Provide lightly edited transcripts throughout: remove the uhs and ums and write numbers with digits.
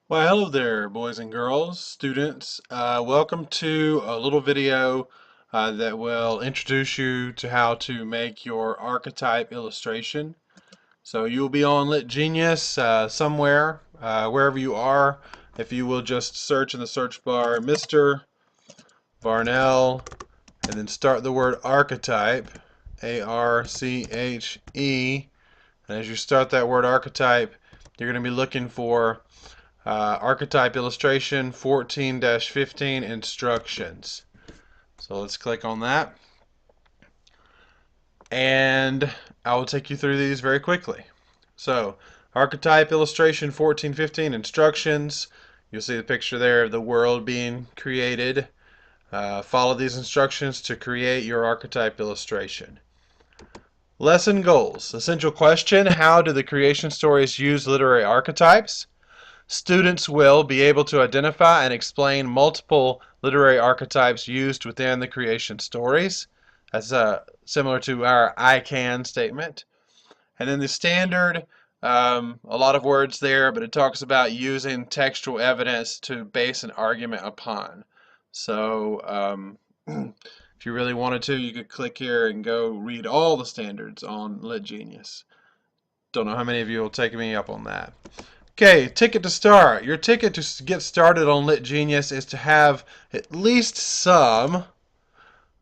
Well, hello there, boys and girls, students. Welcome to a little video that will introduce you to how to make your archetype illustration. So you'll be on Lit Genius somewhere, wherever you are. If you will just search in the search bar Mr. Varnell and then start the word archetype, A-R-C-H-E. And as you start that word archetype, you're going to be looking for Archetype illustration 14-15 instructions. So let's click on that. And I will take you through these very quickly. So, archetype illustration 14-15 instructions. You'll see the picture there of the world being created. Follow these instructions to create your archetype illustration. Lesson goals. Essential question: how do the creation stories use literary archetypes? Students will be able to identify and explain multiple literary archetypes used within the creation stories. That's similar to our I can statement. And then the standard, a lot of words there, but it talks about using textual evidence to base an argument upon. So if you really wanted to, you could click here and go read all the standards on Lit Genius. Don't know how many of you will take me up on that. Okay, ticket to start. Your ticket to get started on Lit Genius is to have at least some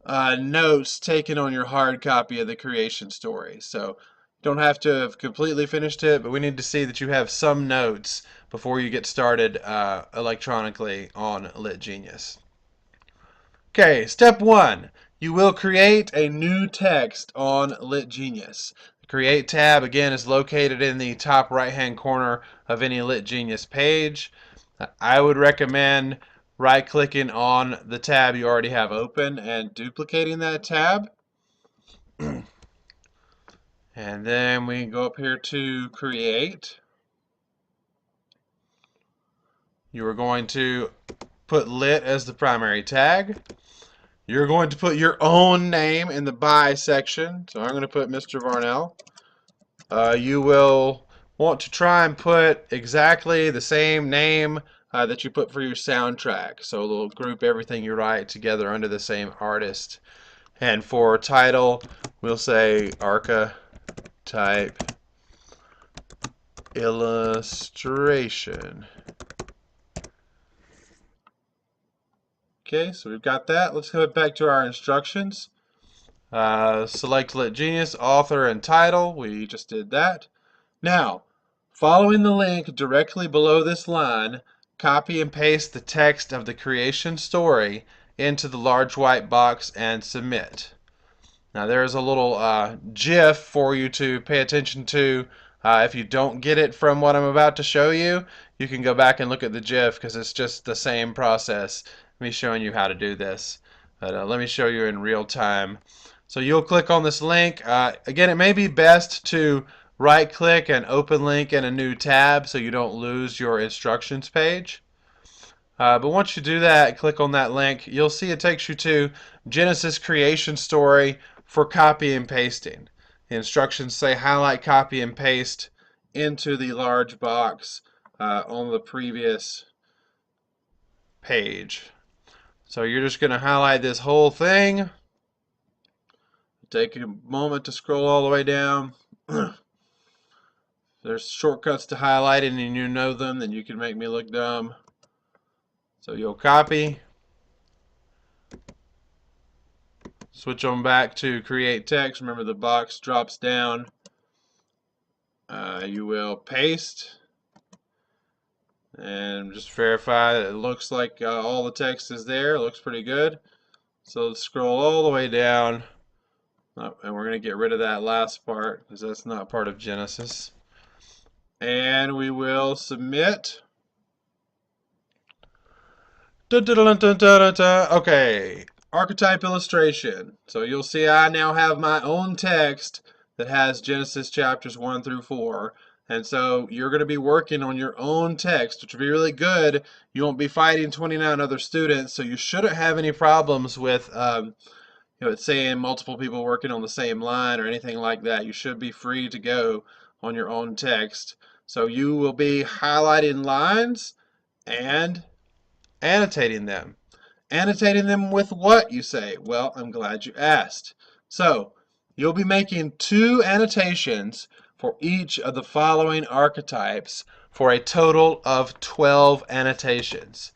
notes taken on your hard copy of the creation story. So you don't have to have completely finished it, but we need to see that you have some notes before you get started electronically on Lit Genius. Okay, step one. You will create a new text on Lit Genius. The Create tab, again, is located in the top right-hand corner of any Lit Genius page. I would recommend right-clicking on the tab you already have open and duplicating that tab. And then we go up here to Create. You are going to put Lit as the primary tag. You're going to put your own name in the by section. So I'm going to put Mr. Varnell. You will want to try and put exactly the same name that you put for your soundtrack. So it'll group everything you write together under the same artist. And for title, we'll say Archetype Illustration. Okay, so we've got that. Let's go back to our instructions. Select Lit Genius, author, and title. We just did that. Now, following the link directly below this line, copy and paste the text of the creation story into the large white box and submit. Now there's a little GIF for you to pay attention to. If you don't get it from what I'm about to show you, you can go back and look at the GIF because it's just the same process. Me showing you how to do this. But let me show you in real time. So you'll click on this link. Again, it may be best to right click and open link in a new tab so you don't lose your instructions page. But once you do that, click on that link, you'll see it takes you to Genesis creation story for copy and pasting. The instructions say highlight, copy, and paste into the large box on the previous page. So you're just going to highlight this whole thing. Take a moment to scroll all the way down. There's shortcuts to highlighting and you know them, then you can make me look dumb. So you'll copy. Switch on back to create text. Remember the box drops down. You will paste and just verify that it looks like all the text is there. It looks pretty good. So let's scroll all the way down. And we're going to get rid of that last part because that's not part of Genesis. And we will submit. Okay, archetype illustration. So you'll see I now have my own text that has Genesis chapters 1 through 4. And so you're going to be working on your own text, which will be really good. You won't be fighting 29 other students, so you shouldn't have any problems with it's saying multiple people working on the same line or anything like that. You should be free to go on your own text. So you will be highlighting lines and annotating them. Annotating them with what, you say? Well, I'm glad you asked. So, you'll be making 2 annotations for each of the following archetypes for a total of 12 annotations.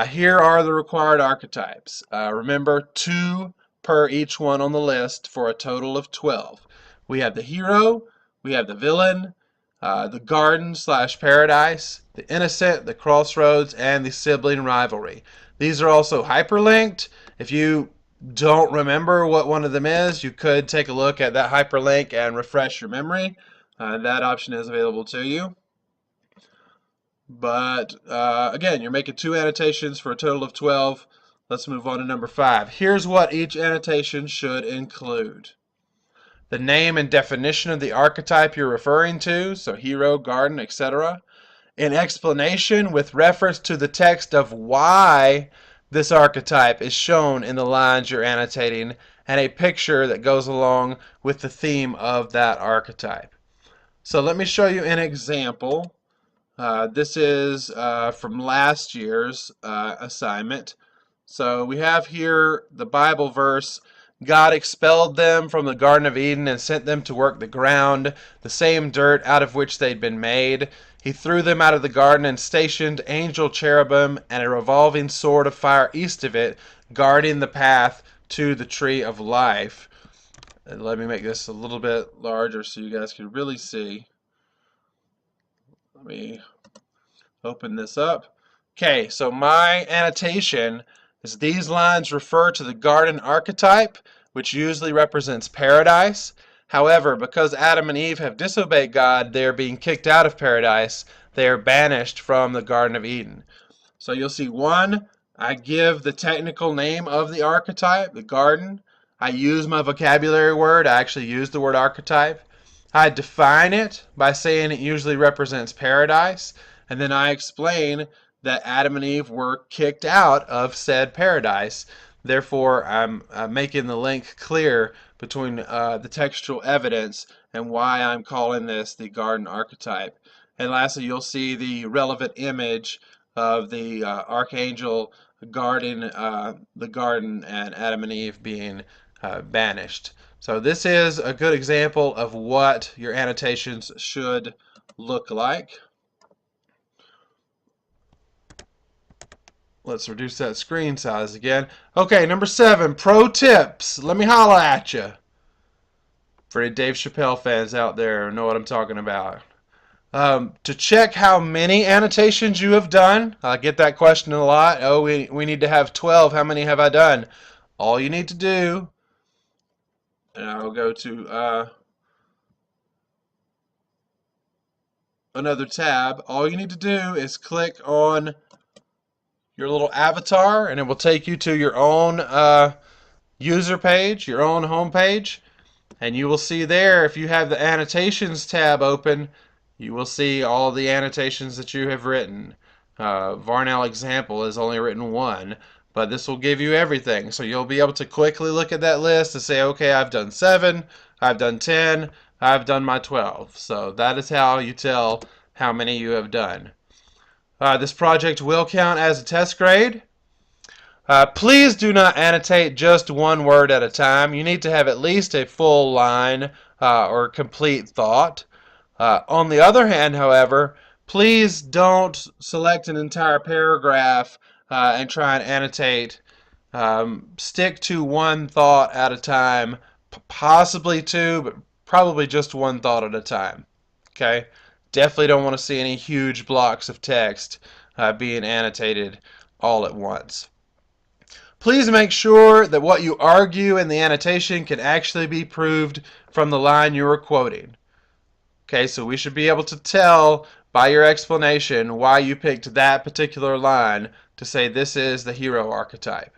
Here are the required archetypes. Remember, 2 per each one on the list for a total of 12. We have the hero, we have the villain, the garden/paradise, the innocent, the crossroads, and the sibling rivalry. These are also hyperlinked. If you don't remember what one of them is, you could take a look at that hyperlink and refresh your memory. That option is available to you. But again, you're making 2 annotations for a total of 12. Let's move on to number 5. Here's what each annotation should include: the name and definition of the archetype you're referring to, so hero, garden, etc. An explanation with reference to the text of why this archetype is shown in the lines you're annotating, and a picture that goes along with the theme of that archetype. So let me show you an example. This is from last year's assignment. So we have here the Bible verse: God expelled them from the Garden of Eden and sent them to work the ground, the same dirt out of which they'd been made. He threw them out of the garden and stationed angel cherubim and a revolving sword of fire east of it, guarding the path to the tree of life. Let me make this a little bit larger so you guys can really see. Let me open this up. Okay, so my annotation is these lines refer to the garden archetype, which usually represents paradise. However, because Adam and Eve have disobeyed God, they are being kicked out of paradise. They are banished from the Garden of Eden. So you'll see 1, I give the technical name of the archetype, the garden. I use my vocabulary word. I actually use the word archetype. I define it by saying it usually represents paradise, and then I explain that Adam and Eve were kicked out of said paradise. Therefore, I'm making the link clear between the textual evidence and why I'm calling this the garden archetype. And lastly, you'll see the relevant image of the archangel guarding the garden and Adam and Eve being banished. So this is a good example of what your annotations should look like. Let's reduce that screen size again. Okay, number 7, pro tips. Let me holla at you. For any Dave Chappelle fans out there know what I'm talking about. To check how many annotations you have done, I get that question a lot. Oh, we need to have 12. How many have I done? All you need to do, and I'll go to another tab. All you need to do is click on your little avatar, and it will take you to your own user page, your own home page, and you will see there, if you have the annotations tab open, you will see all the annotations that you have written. Varnell example has only written 1, but this will give you everything. So you'll be able to quickly look at that list and say, okay, I've done 7, I've done 10, I've done my 12. So that is how you tell how many you have done. This project will count as a test grade. Please do not annotate just one word at a time. You need to have at least a full line or complete thought. On the other hand, however, please don't select an entire paragraph and try and annotate. Stick to one thought at a time, possibly 2, but probably just one thought at a time. Okay? Definitely don't want to see any huge blocks of text being annotated all at once. Please make sure that what you argue in the annotation can actually be proved from the line you are quoting. Okay, so we should be able to tell by your explanation why you picked that particular line to say this is the hero archetype.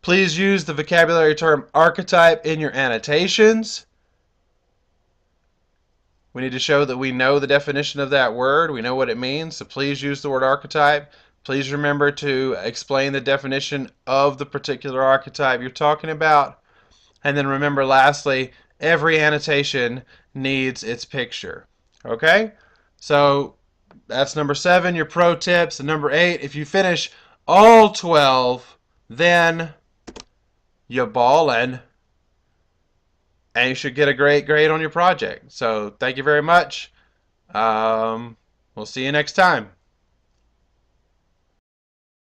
Please use the vocabulary term archetype in your annotations. We need to show that we know the definition of that word. We know what it means, so please use the word archetype. Please remember to explain the definition of the particular archetype you're talking about. And then remember, lastly, every annotation needs its picture. Okay? So That's number 7, your pro tips. And number 8, if you finish all 12, then you ballin', and you should get a great grade on your project. So thank you very much. We'll see you next time.